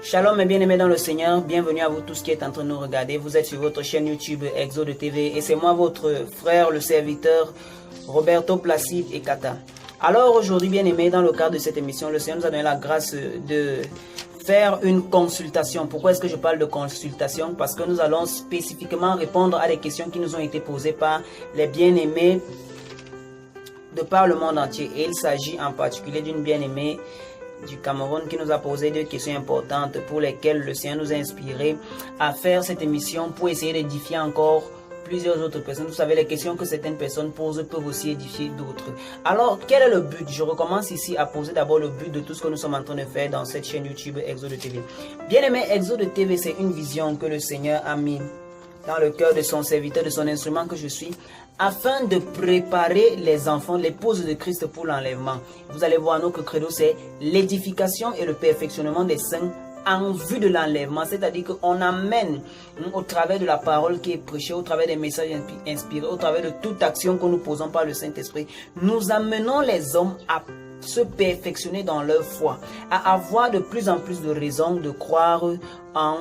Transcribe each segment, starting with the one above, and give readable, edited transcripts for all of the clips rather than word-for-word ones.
Shalom et bien-aimés dans le Seigneur, bienvenue à vous tous qui êtes en train de nous regarder. Vous êtes sur votre chaîne YouTube Exode TV et c'est moi votre frère, le serviteur Roberto Placide Ekata. Alors aujourd'hui, bien-aimés, dans le cadre de cette émission, le Seigneur nous a donné la grâce de faire une consultation. Pourquoi est-ce que je parle de consultation? Parce que nous allons spécifiquement répondre à des questions qui nous ont été posées par les bien-aimés de par le monde entier. Et il s'agit en particulier d'une bien-aimée du Cameroun qui nous a posé deux questions importantes pour lesquelles le Seigneur nous a inspiré à faire cette émission pour essayer d'édifier encore plusieurs autres personnes. Vous savez, les questions que certaines personnes posent peuvent aussi édifier d'autres. Alors, quel est le but? Je recommence ici à poser d'abord le but de tout ce que nous sommes en train de faire dans cette chaîne YouTube Exode TV. Bien aimé, Exode TV, c'est une vision que le Seigneur a mis dans le cœur de son serviteur, de son instrument que je suis, afin de préparer les enfants, l'épouse de Christ pour l'enlèvement. Vous allez voir, notre credo, c'est l'édification et le perfectionnement des saints en vue de l'enlèvement. C'est-à-dire qu'on amène au travers de la parole qui est prêchée, au travers des messages inspirés, au travers de toute action que nous posons par le Saint-Esprit, nous amenons les hommes à se perfectionner dans leur foi, à avoir de plus en plus de raisons de croire en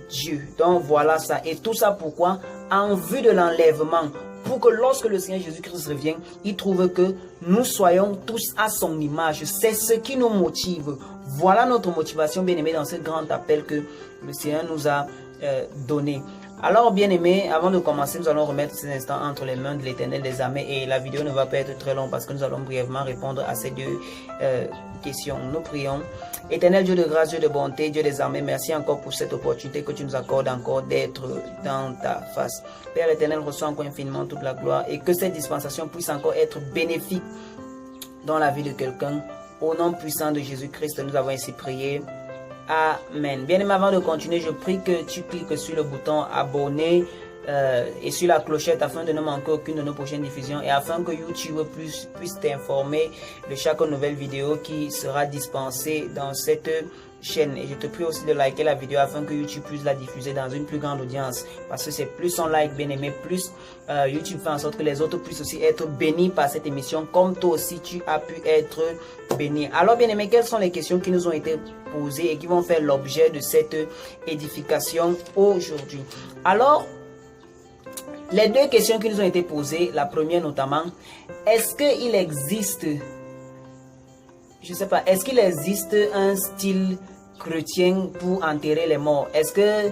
Dieu. Donc voilà ça. Et tout ça pourquoi? En vue de l'enlèvement. Pour que lorsque le Seigneur Jésus-Christ revient, il trouve que nous soyons tous à son image. C'est ce qui nous motive. Voilà notre motivation, bien-aimés, dans ce grand appel que le Seigneur nous a donné. Alors, bien-aimés, avant de commencer, nous allons remettre ces instants entre les mains de l'Éternel des armées. Et la vidéo ne va pas être très longue parce que nous allons brièvement répondre à ces deux questions. Nous prions. Éternel Dieu de grâce, Dieu de bonté, Dieu des armées, merci encore pour cette opportunité que tu nous accordes encore d'être dans ta face. Père l'Éternel, reçoit encore infiniment toute la gloire et que cette dispensation puisse encore être bénéfique dans la vie de quelqu'un. Au nom puissant de Jésus-Christ, nous avons ainsi prié. Amen. Bien aimé, avant de continuer, je prie que tu cliques sur le bouton abonner et sur la clochette afin de ne manquer aucune de nos prochaines diffusions et afin que YouTube puisse t'informer de chaque nouvelle vidéo qui sera dispensée dans cette chaîne. Et je te prie aussi de liker la vidéo afin que YouTube puisse la diffuser dans une plus grande audience, parce que c'est plus on like, bien aimé, plus YouTube fait en sorte que les autres puissent aussi être bénis par cette émission, comme toi aussi tu as pu être béni. Alors bien aimé, quelles sont les questions qui nous ont été posées et qui vont faire l'objet de cette édification aujourd'hui? Alors, les deux questions qui nous ont été posées, la première notamment, est-ce qu'il existe, je sais pas, est-ce qu'il existe un style chrétien pour enterrer les morts? Est-ce que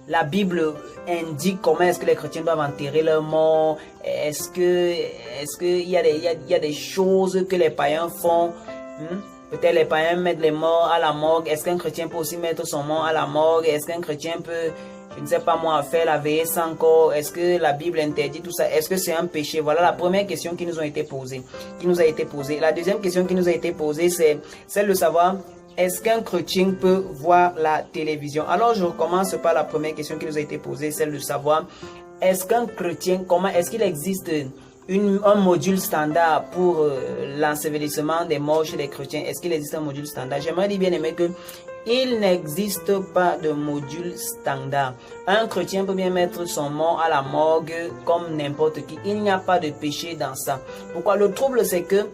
la Bible indique comment est-ce que les chrétiens doivent enterrer leurs morts? Est-ce qu'il y a des choses que les païens font? Peut-être les païens mettent les morts à la morgue. Est-ce qu'un chrétien peut aussi mettre son mort à la morgue? Est-ce qu'un chrétien peut, je ne sais pas moi, faire la veillée sans corps? Est-ce que la Bible interdit tout ça? Est-ce que c'est un péché? Voilà la première question qui nous a été posée. La deuxième question qui nous a été posée, c'est celle de savoir, est-ce qu'un chrétien peut voir la télévision? Alors je commence par la première question qui nous a été posée, celle de savoir, est-ce qu'un chrétien, comment est-ce qu'il existe un module standard pour l'ensevelissement des morts chez les chrétiens? Est-ce qu'il existe un module standard? J'aimerais dire, bien aimé, que il n'existe pas de module standard. Un chrétien peut bien mettre son mort à la morgue comme n'importe qui. Il n'y a pas de péché dans ça. Pourquoi? Le trouble, c'est que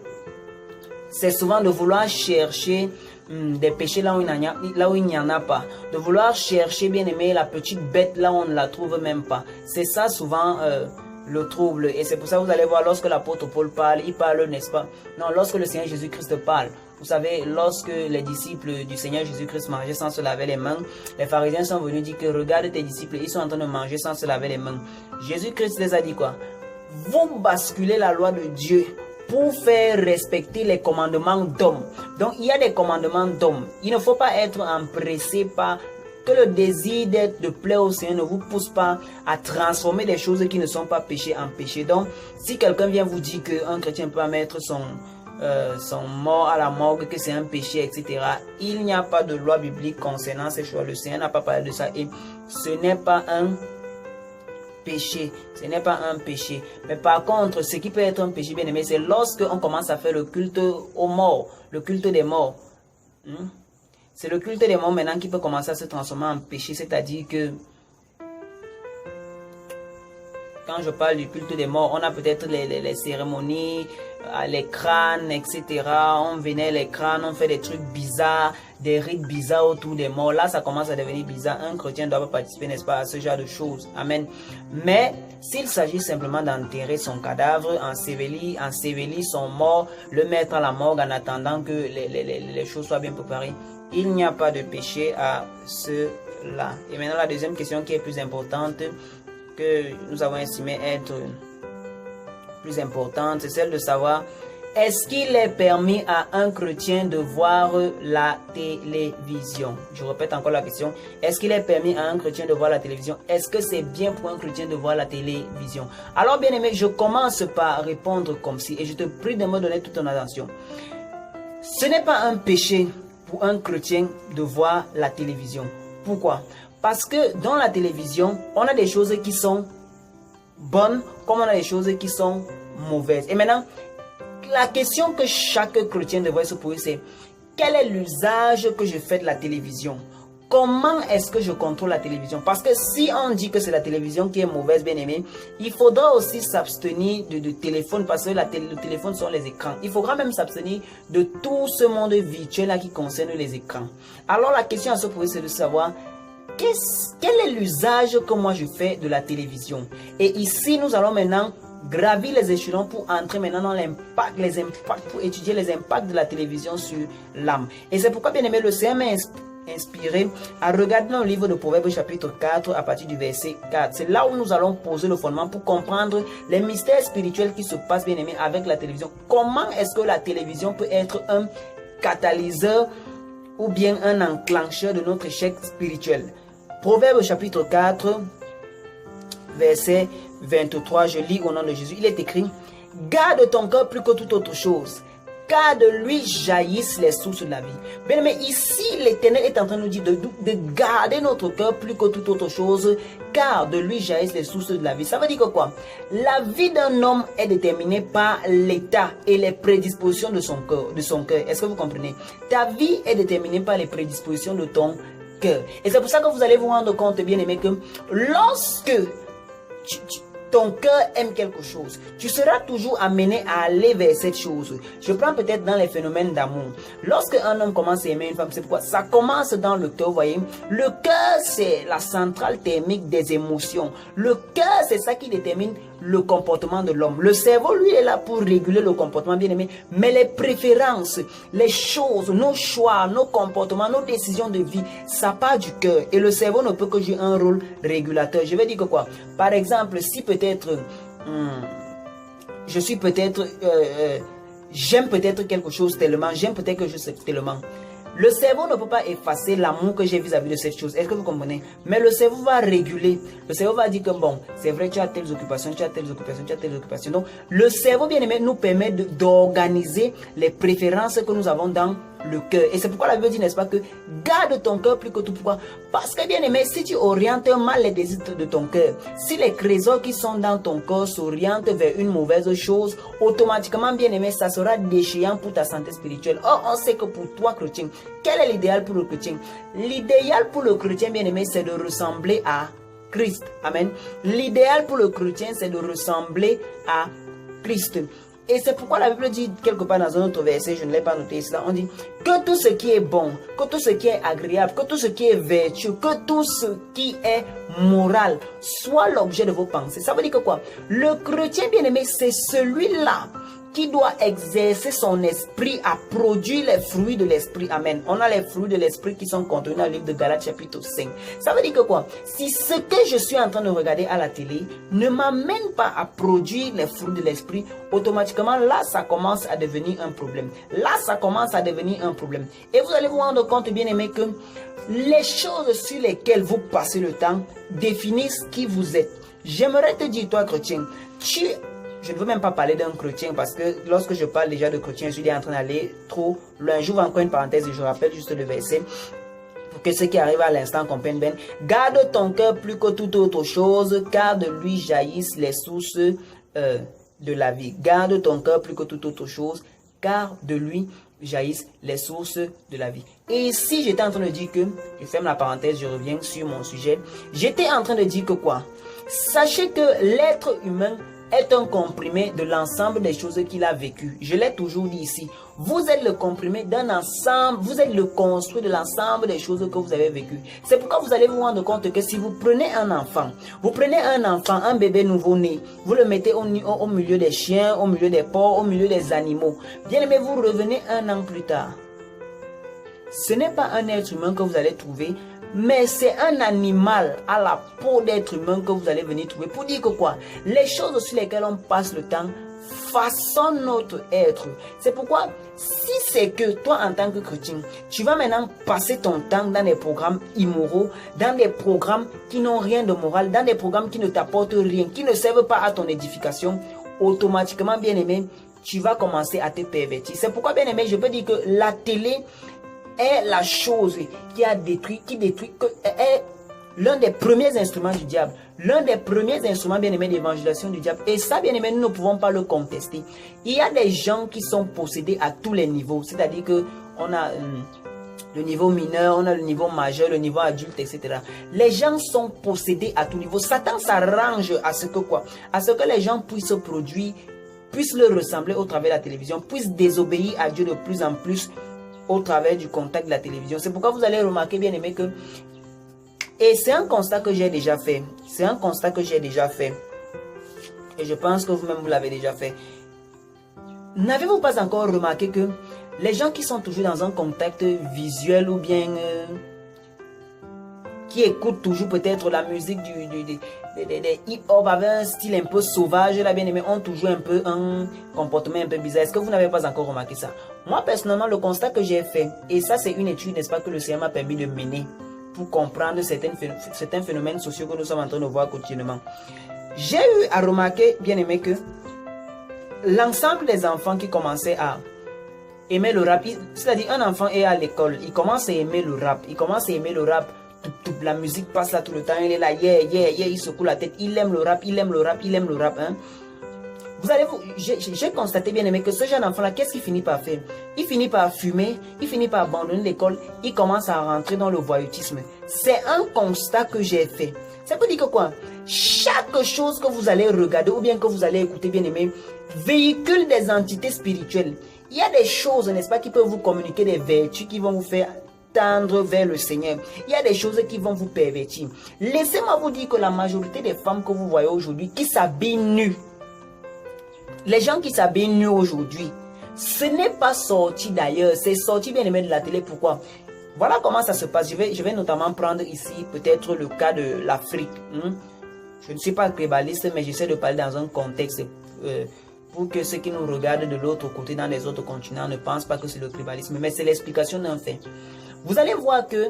c'est souvent de vouloir chercher des péchés là où il n'y en a pas. De vouloir chercher, bien aimé, la petite bête là où on ne la trouve même pas. C'est ça souvent le trouble. Et c'est pour ça que vous allez voir, lorsque l'apôtre Paul parle, il parle, n'est-ce pas? Non, lorsque le Seigneur Jésus-Christ parle. Vous savez, lorsque les disciples du Seigneur Jésus-Christ mangeaient sans se laver les mains, les pharisiens sont venus dire que regarde tes disciples, ils sont en train de manger sans se laver les mains. Jésus-Christ les a dit quoi? Vous basculez la loi de Dieu pour faire respecter les commandements d'hommes. Donc, il y a des commandements d'hommes. Il ne faut pas être empressé par que le désir de plaire au Seigneur ne vous pousse pas à transformer des choses qui ne sont pas péché en péché. Donc, si quelqu'un vient vous dire qu'un chrétien peut mettre son mort à la morgue, que c'est un péché, etc. Il n'y a pas de loi biblique concernant ces choses. Le Seigneur n'a pas parlé de ça et ce n'est pas un péché. Ce n'est pas un péché. Mais par contre, ce qui peut être un péché, bien aimé, c'est lorsque on commence à faire le culte aux morts, le culte des morts. C'est le culte des morts maintenant qui peut commencer à se transformer en péché, c'est-à-dire que quand je parle du culte des morts, on a peut-être les cérémonies, les crânes, etc. On vénère les crânes, on fait des trucs bizarres, des rites bizarres autour des morts. Là, ça commence à devenir bizarre. Un chrétien ne doit pas participer, n'est-ce pas, à ce genre de choses. Amen. Mais s'il s'agit simplement d'enterrer son cadavre, ensevelir son mort, le mettre à la morgue en attendant que les choses soient bien préparées, il n'y a pas de péché à cela. Et maintenant, la deuxième question qui est plus importante, que nous avons estimé être plus importante, c'est celle de savoir: est-ce qu'il est permis à un chrétien de voir la télévision? Je répète encore la question. Est-ce qu'il est permis à un chrétien de voir la télévision? Est-ce que c'est bien pour un chrétien de voir la télévision? Alors, bien aimé, je commence par répondre comme ci, et je te prie de me donner toute ton attention. Ce n'est pas un péché pour un chrétien de voir la télévision. Pourquoi? Parce que dans la télévision, on a des choses qui sont bonnes, comme on a des choses qui sont mauvaises. Et maintenant, la question que chaque chrétien devrait se poser, c'est: quel est l'usage que je fais de la télévision? Comment est-ce que je contrôle la télévision? Parce que si on dit que c'est la télévision qui est mauvaise, bien aimé, il faudra aussi s'abstenir de téléphone, parce que le téléphone sont les écrans. Il faudra même s'abstenir de tout ce monde virtuel là qui concerne les écrans. Alors la question à se poser, c'est de savoir: quel est l'usage que moi je fais de la télévision? Et ici, nous allons maintenant gravir les échelons pour entrer maintenant dans les impacts, pour étudier les impacts de la télévision sur l'âme. Et c'est pourquoi, bien aimé, le Seigneur m'a inspiré à regarder dans le livre de Proverbes chapitre 4 à partir du verset 4. C'est là où nous allons poser le fondement pour comprendre les mystères spirituels qui se passent, bien aimé, avec la télévision. Comment est-ce que la télévision peut être un catalyseur ou bien un enclencheur de notre échec spirituel? Proverbe chapitre 4, verset 23, je lis au nom de Jésus. Il est écrit: garde ton cœur plus que toute autre chose, car de lui jaillissent les sources de la vie. Bien, mais ici, l'Éternel est en train de nous dire de garder notre cœur plus que toute autre chose, car de lui jaillissent les sources de la vie. Ça veut dire que quoi? La vie d'un homme est déterminée par l'état et les prédispositions de son cœur. Est-ce que vous comprenez? Ta vie est déterminée par les prédispositions de ton cœur. Et c'est pour ça que vous allez vous rendre compte, bien aimé, que lorsque ton cœur aime quelque chose, tu seras toujours amené à aller vers cette chose. Je prends peut-être dans les phénomènes d'amour. Lorsque un homme commence à aimer une femme, c'est pourquoi ça commence dans le cœur, vous voyez. Le cœur, c'est la centrale thermique des émotions. Le cœur, c'est ça qui détermine le comportement de l'homme. Le cerveau, lui, est là pour réguler le comportement, bien aimé. Mais les préférences, les choses, nos choix, nos comportements, nos décisions de vie, ça part du cœur. Et le cerveau ne peut que jouer un rôle régulateur. Je vais dire que quoi? Par exemple, si peut-être je suis peut-être j'aime peut-être quelque chose tellement, j'aime peut-être quelque chose tellement, le cerveau ne peut pas effacer l'amour que j'ai vis-à-vis de cette chose. Est-ce que vous comprenez? Mais le cerveau va réguler. Le cerveau va dire que bon, c'est vrai, tu as telles occupations, tu as telles occupations, tu as telles occupations. Donc, le cerveau, bien aimé, nous permet d'organiser les préférences que nous avons dans le cœur. Et c'est pourquoi la Bible dit, n'est-ce pas, que garde ton cœur plus que tout. Pourquoi? Parce que, bien aimé, si tu orientes mal les désirs de ton cœur, si les trésors qui sont dans ton cœur s'orientent vers une mauvaise chose, automatiquement, bien aimé, ça sera déchéant pour ta santé spirituelle. Or, on sait que pour toi, chrétien, quel est l'idéal pour le chrétien? L'idéal pour le chrétien, bien aimé, c'est de ressembler à Christ. Amen. L'idéal pour le chrétien, c'est de ressembler à Christ. Et c'est pourquoi la Bible dit quelque part dans un autre verset, je ne l'ai pas noté cela, on dit que tout ce qui est bon, que tout ce qui est agréable, que tout ce qui est vertueux, que tout ce qui est moral soit l'objet de vos pensées. Ça veut dire que quoi? Le chrétien bien-aimé, c'est celui-là qui doit exercer son esprit à produire les fruits de l'esprit. Amen. On a les fruits de l'esprit qui sont contenus dans le livre de Galates chapitre 5. Ça veut dire que quoi? Si ce que je suis en train de regarder à la télé ne m'amène pas à produire les fruits de l'esprit, automatiquement là, ça commence à devenir un problème. Là, ça commence à devenir un problème. Et vous allez vous rendre compte, bien aimé, que les choses sur lesquelles vous passez le temps définissent qui vous êtes. J'aimerais te dire, toi, chrétien, je ne veux même pas parler d'un chrétien parce que lorsque je parle déjà de chrétien, je suis déjà en train d'aller trop loin. J'ouvre encore une parenthèse et je rappelle juste le verset pour que ceux qui arrivent à l'instant comprennent bien. Garde ton cœur plus que toute autre chose, car de lui jaillissent les sources de la vie. Garde ton cœur plus que toute autre chose, car de lui jaillissent les sources de la vie. Et ici, j'étais en train de dire que, je ferme la parenthèse, je reviens sur mon sujet. J'étais en train de dire que quoi? Sachez que l'être humain est un comprimé de l'ensemble des choses qu'il a vécues. Je l'ai toujours dit ici. Vous êtes le comprimé d'un ensemble, vous êtes le construit de l'ensemble des choses que vous avez vécues. C'est pourquoi vous allez vous rendre compte que si vous prenez un enfant, un bébé nouveau-né, vous le mettez au milieu des chiens, au milieu des porcs, au milieu des animaux. Bien aimé, vous revenez un an plus tard. Ce n'est pas un être humain que vous allez trouver, mais c'est un animal à la peau d'être humain que vous allez venir trouver. Pour dire que quoi? Les choses sur lesquelles on passe le temps façonnent notre être. C'est pourquoi, si c'est que toi en tant que chrétien, tu vas maintenant passer ton temps dans des programmes immoraux, dans des programmes qui n'ont rien de moral, dans des programmes qui ne t'apportent rien, qui ne servent pas à ton édification, automatiquement, bien aimé, tu vas commencer à te pervertir. C'est pourquoi, bien aimé, je peux dire que la télé est la chose qui est l'un des premiers instruments du diable, l'un des premiers instruments, bien aimés, d'évangélisation du diable. Et ça, bien aimé, nous ne pouvons pas le contester. Il y a des gens qui sont possédés à tous les niveaux, c'est-à-dire que on a le niveau mineur, on a le niveau majeur, le niveau adulte, etc. Les gens sont possédés à tout niveau. Satan s'arrange à ce que quoi? À ce que les gens puissent produire, puissent le ressembler au travers de la télévision, puissent désobéir à Dieu de plus en plus au travers du contact de la télévision. C'est pourquoi vous allez remarquer, bien aimé, que... Et c'est un constat que j'ai déjà fait. C'est un constat que j'ai déjà fait. Et je pense que vous-même, vous l'avez déjà fait. N'avez-vous pas encore remarqué que les gens qui sont toujours dans un contact visuel ou bien... qui écoutent toujours peut-être la musique des hip-hop avec un style un peu sauvage, là, bien aimé, ont toujours un peu un comportement un peu bizarre. Est-ce que vous n'avez pas encore remarqué ça? Moi, personnellement, le constat que j'ai fait, et ça, c'est une étude, n'est-ce pas, que le Seigneur m'a permis de mener pour comprendre certains phénomènes sociaux que nous sommes en train de voir quotidiennement. J'ai eu à remarquer, bien aimé, que l'ensemble des enfants qui commençaient à aimer le rap, c'est-à-dire un enfant est à l'école, il commence à aimer le rap, la musique passe là tout le temps, il est là, il secoue la tête, il aime le rap, hein. Vous allez j'ai constaté, bien aimé, que ce jeune enfant là, qu'est-ce qu'il finit par faire? Il finit par fumer, il finit par abandonner l'école, il commence à rentrer dans le voyoutisme. C'est un constat que j'ai fait. Ça veut dire que quoi? Chaque chose que vous allez regarder ou bien que vous allez écouter, bien aimé, véhicule des entités spirituelles. Il y a des choses, n'est-ce pas, qui peuvent vous communiquer des vertus qui vont vous faire tendre vers le Seigneur. Il y a des choses qui vont vous pervertir. Laissez-moi vous dire que la majorité des femmes que vous voyez aujourd'hui qui s'habillent nues, les gens qui s'habillent nus aujourd'hui, ce n'est pas sorti d'ailleurs, c'est sorti, bien aimé, de la télé. Pourquoi? Voilà comment ça se passe. Je vais notamment prendre ici peut-être le cas de l'Afrique. Je ne suis pas tribaliste, mais j'essaie de parler dans un contexte pour que ceux qui nous regardent de l'autre côté, dans les autres continents, ne pensent pas que c'est le tribalisme, mais c'est l'explication d'un fait. Vous allez voir que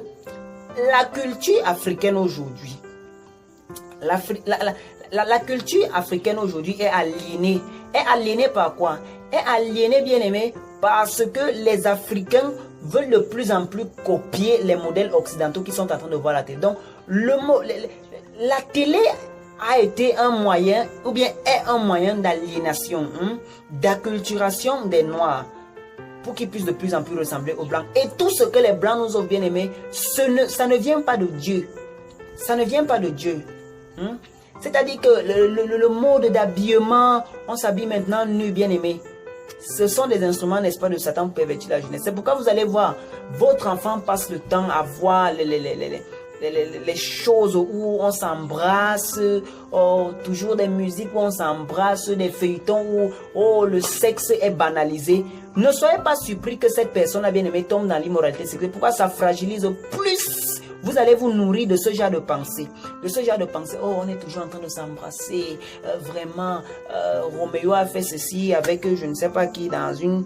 la culture africaine aujourd'hui, la culture africaine aujourd'hui est aliénée. Est aliénée par quoi? Est aliénée, bien aimé, parce que les Africains veulent de plus en plus copier les modèles occidentaux qui sont en train de voir la télé. Donc, la télé a été un moyen, ou bien est un moyen d'aliénation, d'acculturation des Noirs, pour qu'ils puissent de plus en plus ressembler aux Blancs. Et tout ce que les Blancs nous ont bien aimé, ça ne vient pas de Dieu. Ça ne vient pas de Dieu. C'est-à-dire que le mode d'habillement, on s'habille maintenant nu, bien aimé. Ce sont des instruments, n'est-ce pas, de Satan pour pervertir la jeunesse. C'est pourquoi vous allez voir, votre enfant passe le temps à voir les choses où on s'embrasse, toujours des musiques où on s'embrasse, des feuilletons où le sexe est banalisé. Ne soyez pas surpris que cette personne, bien aimé, tombe dans l'immoralité sexuelle. Pourquoi ça fragilise plus? Vous allez vous nourrir de ce genre de pensée. De ce genre de pensée. Oh, on est toujours en train de s'embrasser. Vraiment, Roméo a fait ceci avec je ne sais pas qui dans une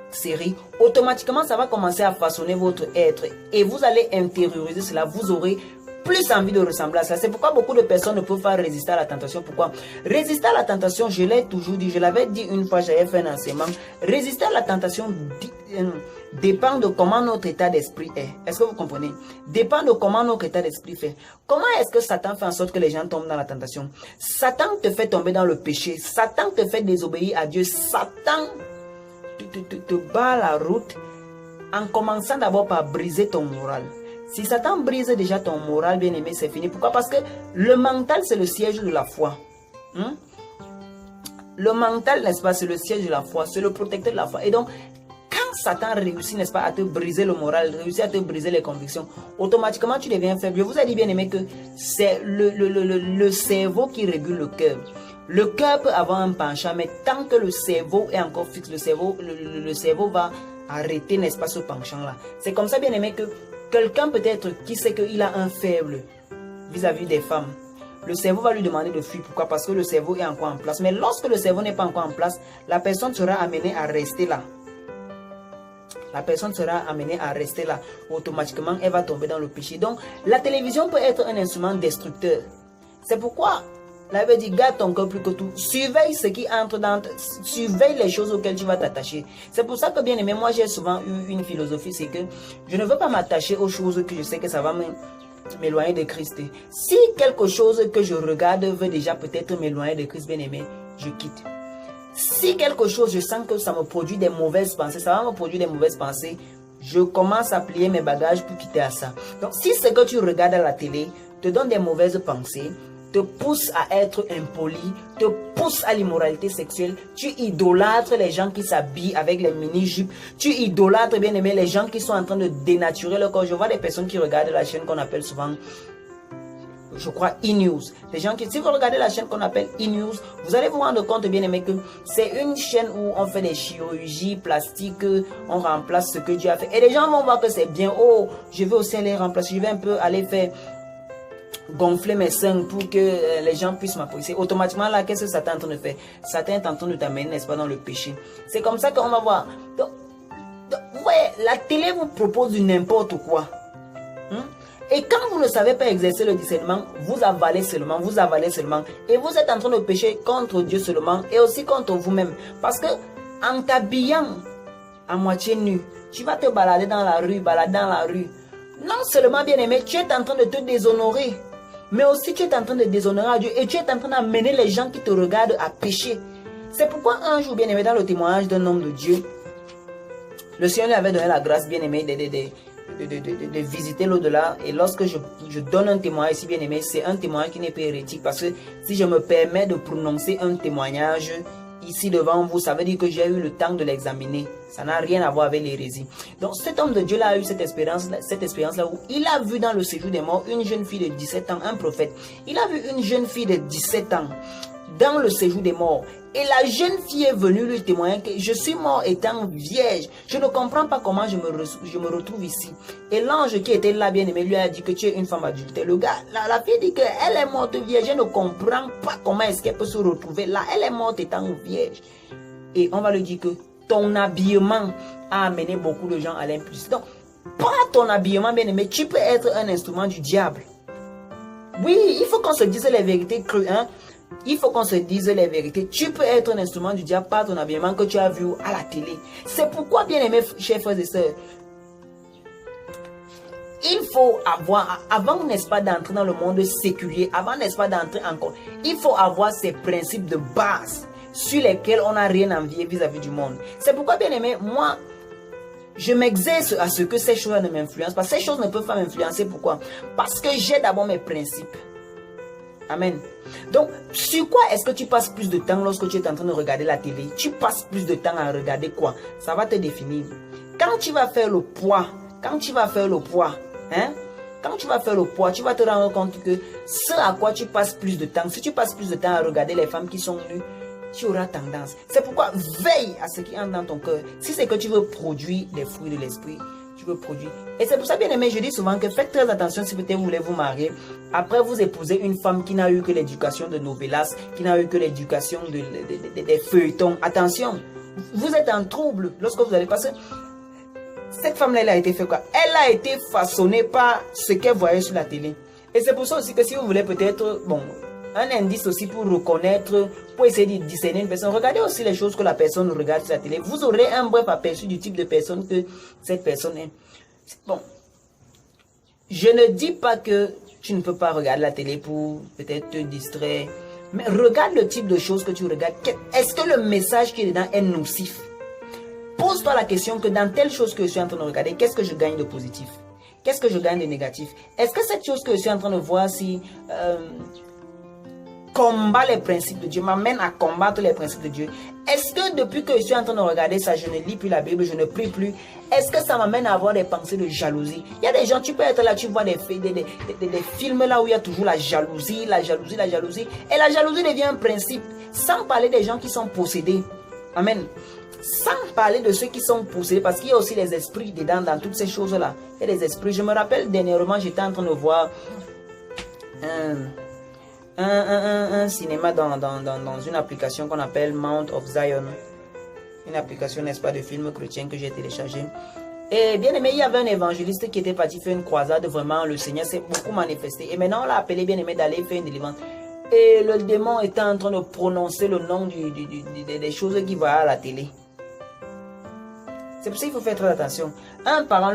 série. Automatiquement, ça va commencer à façonner votre être. Et vous allez intérioriser cela. Vous aurez plus envie de ressembler à ça. C'est pourquoi beaucoup de personnes ne peuvent pas résister à la tentation. Pourquoi? Résister à la tentation, je l'ai toujours dit. Je l'avais dit une fois, j'avais fait un enseignement. Résister à la tentation dépend de comment notre état d'esprit est. Est-ce que vous comprenez? Dépend de comment notre état d'esprit fait. Comment est-ce que Satan fait en sorte que les gens tombent dans la tentation? Satan te fait tomber dans le péché. Satan te fait désobéir à Dieu. Satan te bat la route en commençant d'abord par briser ton moral. Si Satan brise déjà ton moral, bien aimé, c'est fini. Pourquoi? Parce que le mental, c'est le siège de la foi. Le mental, n'est-ce pas, c'est le siège de la foi, c'est le protecteur de la foi. Et donc, quand Satan réussit, n'est-ce pas, à te briser le moral, réussit à te briser les convictions, automatiquement, tu deviens faible. Je vous ai dit, bien aimé, que c'est le cerveau qui régule le cœur. Le cœur peut avoir un penchant, mais tant que le cerveau est encore fixe, le cerveau va arrêter, n'est-ce pas, ce penchant-là. C'est comme ça, bien aimé, que quelqu'un peut-être qui sait qu'il a un faible vis-à-vis des femmes, le cerveau va lui demander de fuir. Pourquoi? Parce que le cerveau est encore en place. Mais lorsque le cerveau n'est pas encore en place, la personne sera amenée à rester là. La personne sera amenée à rester là. Automatiquement, elle va tomber dans le péché. Donc, la télévision peut être un instrument destructeur. C'est pourquoi la Bible dit, garde ton cœur plus que tout. Surveille ce qui entre dans... Surveille les choses auxquelles tu vas t'attacher. C'est pour ça que, bien aimé, moi j'ai souvent eu une philosophie, c'est que je ne veux pas m'attacher aux choses que je sais que ça va m'éloigner de Christ. Si quelque chose que je regarde veut déjà peut-être m'éloigner de Christ, bien aimé, je quitte. Si quelque chose, je sens que ça me produit des mauvaises pensées, ça va me produire des mauvaises pensées, je commence à plier mes bagages pour quitter à ça. Donc, si ce que tu regardes à la télé te donne des mauvaises pensées, te pousse à être impoli, te pousse à l'immoralité sexuelle, tu idolâtres les gens qui s'habillent avec les mini-jupes, tu idolâtres, bien aimé, les gens qui sont en train de dénaturer leur corps. Je vois des personnes qui regardent la chaîne qu'on appelle souvent, je crois, E-News. Les gens qui, si vous regardez la chaîne qu'on appelle E-News, vous allez vous rendre compte, bien aimé, que c'est une chaîne où on fait des chirurgies plastiques, on remplace ce que Dieu a fait. Et les gens vont voir que c'est bien. Oh, je vais aussi aller remplacer, je vais un peu aller faire gonfler mes seins pour que les gens puissent m'apprécier. Automatiquement, là, qu'est-ce que Satan est en train de faire? Satan est en train de t'amener, n'est-ce pas, dans le péché. C'est comme ça qu'on va voir. Donc, ouais, la télé vous propose du n'importe quoi. Et quand vous ne savez pas exercer le discernement, vous avalez seulement, et vous êtes en train de pécher contre Dieu seulement, et aussi contre vous-même. Parce que en t'habillant à moitié nu, tu vas te balader dans la rue, Non seulement, bien aimé, tu es en train de te déshonorer, mais aussi tu es en train de déshonorer à Dieu, et tu es en train d'amener les gens qui te regardent à pécher. C'est pourquoi un jour, bien aimé, dans le témoignage d'un homme de Dieu, le Seigneur lui avait donné la grâce, bien aimé, de visiter l'au-delà. Et lorsque je donne un témoignage ici, bien aimé, c'est un témoignage qui n'est pas hérétique, parce que si je me permets de prononcer un témoignage ici devant vous, ça veut dire que j'ai eu le temps de l'examiner. Ça n'a rien à voir avec l'hérésie. Donc cet homme de Dieu là a eu cette expérience-là où il a vu dans le séjour des morts une jeune fille de 17 ans, un prophète. Il a vu une jeune fille de 17 ans dans le séjour des morts. Et la jeune fille est venue lui témoigner que je suis mort étant vierge. Je ne comprends pas comment je me retrouve ici. Et l'ange qui était là, bien aimé, lui a dit que tu es une femme adulte. Le gars, la fille dit qu'elle est morte vierge. Je ne comprends pas comment est-ce qu'elle peut se retrouver là. Elle est morte étant vierge. Et on va lui dire que ton habillement a amené beaucoup de gens à l'impudicité. Donc, par ton habillement, bien aimé, tu peux être un instrument du diable. Oui, il faut qu'on se dise les vérités crues, hein. Il faut qu'on se dise les vérités. Tu peux être un instrument du diable par ton habillement que tu as vu à la télé. C'est pourquoi, bien aimés, chers frères et sœurs, il faut avoir, avant, n'est-ce pas, d'entrer dans le monde séculier, avant, n'est-ce pas, d'entrer encore, il faut avoir ces principes de base sur lesquels on n'a rien à envier vis-à-vis du monde. C'est pourquoi, bien aimé, moi, je m'exerce à ce que ces choses ne m'influencent pas. Ces choses ne peuvent pas m'influencer. Pourquoi? Parce que j'ai d'abord mes principes. Amen. Donc, sur quoi est-ce que tu passes plus de temps lorsque tu es en train de regarder la télé? Tu passes plus de temps à regarder quoi? Ça va te définir. Quand tu vas faire le poids, hein? Quand tu vas faire le poids, tu vas te rendre compte que ce à quoi tu passes plus de temps, si tu passes plus de temps à regarder les femmes qui sont nues, tu auras tendance. C'est pourquoi veille à ce qui entre dans ton cœur. Si c'est que tu veux produire les fruits de l'esprit, tu veux produire. Et c'est pour ça, bien aimé, je dis souvent que faites très attention si peut-être vous voulez vous marier. Après, vous épousez une femme qui n'a eu que l'éducation de novelas, qui n'a eu que l'éducation des feuilletons. Attention, vous êtes en trouble lorsque vous allez passer. Cette femme-là, elle a été fait quoi? Elle a été façonnée par ce qu'elle voyait sur la télé. Et c'est pour ça aussi que si vous voulez peut-être, bon, un indice aussi pour reconnaître, pour essayer de discerner une personne, regardez aussi les choses que la personne regarde sur la télé. Vous aurez un bref aperçu du type de personne que cette personne est. Bon, je ne dis pas que tu ne peux pas regarder la télé pour peut-être te distraire, mais regarde le type de choses que tu regardes. Est-ce que le message qui est dedans est nocif? Pose-toi la question que dans telle chose que je suis en train de regarder, qu'est-ce que je gagne de positif? qu'est-ce que je gagne de négatif? Est-ce que cette chose que je suis en train de voir si combat les principes de Dieu, m'amène à combattre les principes de Dieu? Est-ce que depuis que je suis en train de regarder ça, je ne lis plus la Bible, je ne prie plus, est-ce que ça m'amène à avoir des pensées de jalousie? Il y a des gens, tu peux être là, tu vois des films là où il y a toujours la jalousie, la jalousie, la jalousie. Et la jalousie devient un principe, sans parler des gens qui sont possédés. Amen. Sans parler de ceux qui sont possédés, parce qu'il y a aussi les esprits dedans, dans toutes ces choses-là. Il y a des esprits. Je me rappelle dernièrement, j'étais en train de voir un cinéma dans une application qu'on appelle Mount of Zion. Une application, n'est-ce pas, de films chrétiens que j'ai téléchargé. Et bien aimé, il y avait un évangéliste qui était parti faire une croisade. Vraiment, le Seigneur s'est beaucoup manifesté. Et maintenant, on l'a appelé, bien aimé, d'aller faire une délivrance. Et le démon était en train de prononcer le nom des choses qu'il voit à la télé. C'est pour ça qu'il faut faire très attention. Un parent,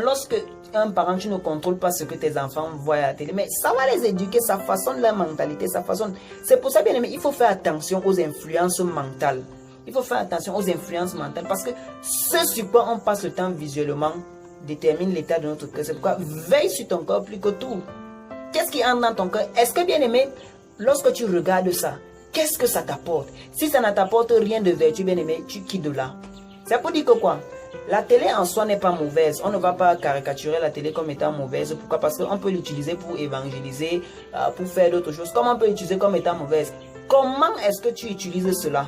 tu ne contrôles pas ce que tes enfants voient à la télé, mais ça va les éduquer, ça façonne leur mentalité, ça façonne. C'est pour ça, bien aimé, il faut faire attention aux influences mentales. Il faut faire attention aux influences mentales parce que ce sur quoi on passe le temps visuellement détermine l'état de notre cœur. C'est pourquoi veille sur ton corps plus que tout. Qu'est-ce qui entre dans ton cœur? Est-ce que, bien aimé, lorsque tu regardes ça, qu'est-ce que ça t'apporte? Si ça ne t'apporte rien de vertu, bien aimé, tu quittes de là. C'est pour dire que quoi? La télé en soi n'est pas mauvaise. On ne va pas caricaturer la télé comme étant mauvaise. Pourquoi? Parce qu'on peut l'utiliser pour évangéliser, pour faire d'autres choses. Comment on peut l'utiliser comme étant mauvaise? Comment est-ce que tu utilises cela?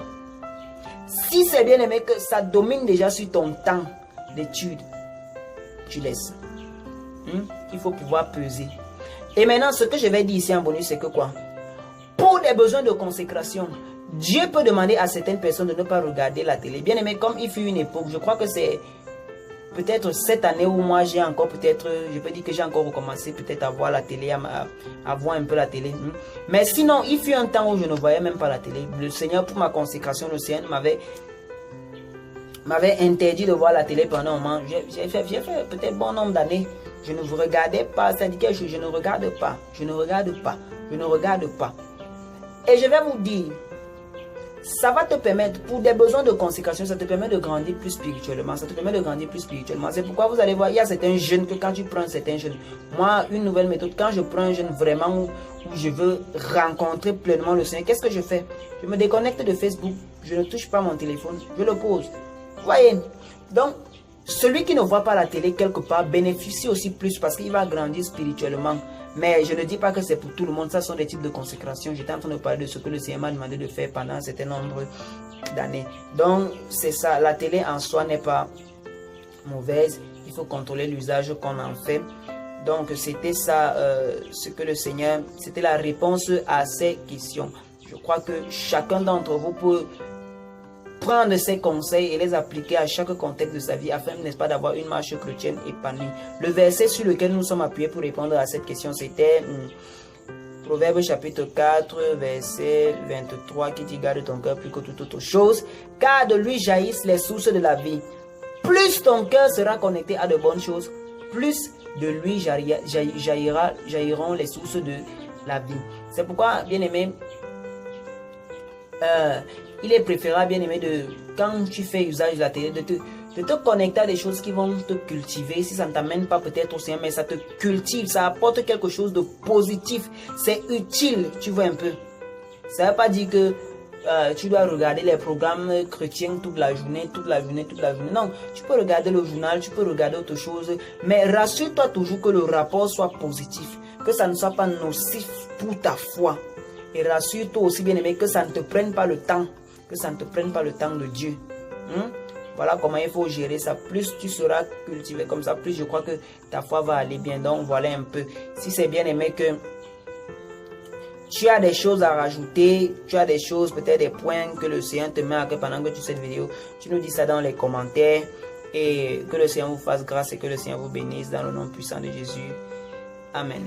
Si c'est bien aimé que ça domine déjà sur ton temps d'étude, tu laisses. Il faut pouvoir peser. Et maintenant, ce que je vais dire ici en bonus, c'est que quoi? Pour des besoins de consécration, Dieu peut demander à certaines personnes de ne pas regarder la télé. Bien aimé, comme il fut une époque, je crois que c'est peut-être cette année où moi j'ai encore peut-être, je peux dire que j'ai encore recommencé peut-être à voir la télé, à voir un peu la télé. Mais sinon, il fut un temps où je ne voyais même pas la télé. Le Seigneur, pour ma consécration, le Seigneur m'avait interdit de voir la télé pendant un moment. J'ai fait peut-être bon nombre d'années. Je ne vous regardais pas, ça dit quelque chose, je ne regarde pas, je ne regarde pas, je ne regarde pas. Et je vais vous dire, ça va te permettre, pour des besoins de consécration, ça te permet de grandir plus spirituellement. Ça te permet de grandir plus spirituellement. C'est pourquoi vous allez voir, il y a certains jeunes que quand tu prends certains jeunes, moi, une nouvelle méthode, quand je prends un jeune vraiment où je veux rencontrer pleinement le Seigneur, qu'est-ce que je fais? Je me déconnecte de Facebook, je ne touche pas mon téléphone, je le pose. Vous voyez? Donc, celui qui ne voit pas la télé quelque part bénéficie aussi plus parce qu'il va grandir spirituellement. Mais je ne dis pas que c'est pour tout le monde. Ça sont des types de consécration. J'étais en train de parler de ce que le Seigneur m'a demandé de faire pendant un certain nombre d'années. Donc, c'est ça. La télé en soi n'est pas mauvaise. Il faut contrôler l'usage qu'on en fait. Donc, c'était ça, ce que le Seigneur... C'était la réponse à ces questions. Je crois que chacun d'entre vous peut prendre ces conseils et les appliquer à chaque contexte de sa vie afin, n'est-ce pas, d'avoir une marche chrétienne épanouie. Le verset sur lequel nous sommes appuyés pour répondre à cette question, c'était Proverbe chapitre 4, verset 23, qui dit: garde ton cœur plus que toute autre chose, car de lui jaillissent les sources de la vie. Plus ton cœur sera connecté à de bonnes choses, plus de lui jailliront les sources de la vie. C'est pourquoi, bien aimé, il est préférable, bien aimé, quand tu fais usage de la télé, de te connecter à des choses qui vont te cultiver. Si ça ne t'amène pas peut-être au Seigneur, mais ça te cultive, ça apporte quelque chose de positif. C'est utile, tu vois un peu. Ça ne veut pas dire que tu dois regarder les programmes chrétiens toute la journée. Non, tu peux regarder le journal, tu peux regarder autre chose. Mais rassure-toi toujours que le rapport soit positif. Que ça ne soit pas nocif pour ta foi. Et rassure-toi aussi, bien aimé, que ça ne te prenne pas le temps. Que ça ne te prenne pas le temps de Dieu. Voilà comment il faut gérer ça. Plus tu seras cultivé comme ça, plus je crois que ta foi va aller bien. Donc voilà un peu. Si c'est bien aimé que tu as des choses à rajouter, tu as des choses, peut-être des points que le Seigneur te met à cœur pendant que tu fais cette vidéo, tu nous dis ça dans les commentaires. Et que le Seigneur vous fasse grâce et que le Seigneur vous bénisse dans le nom puissant de Jésus. Amen.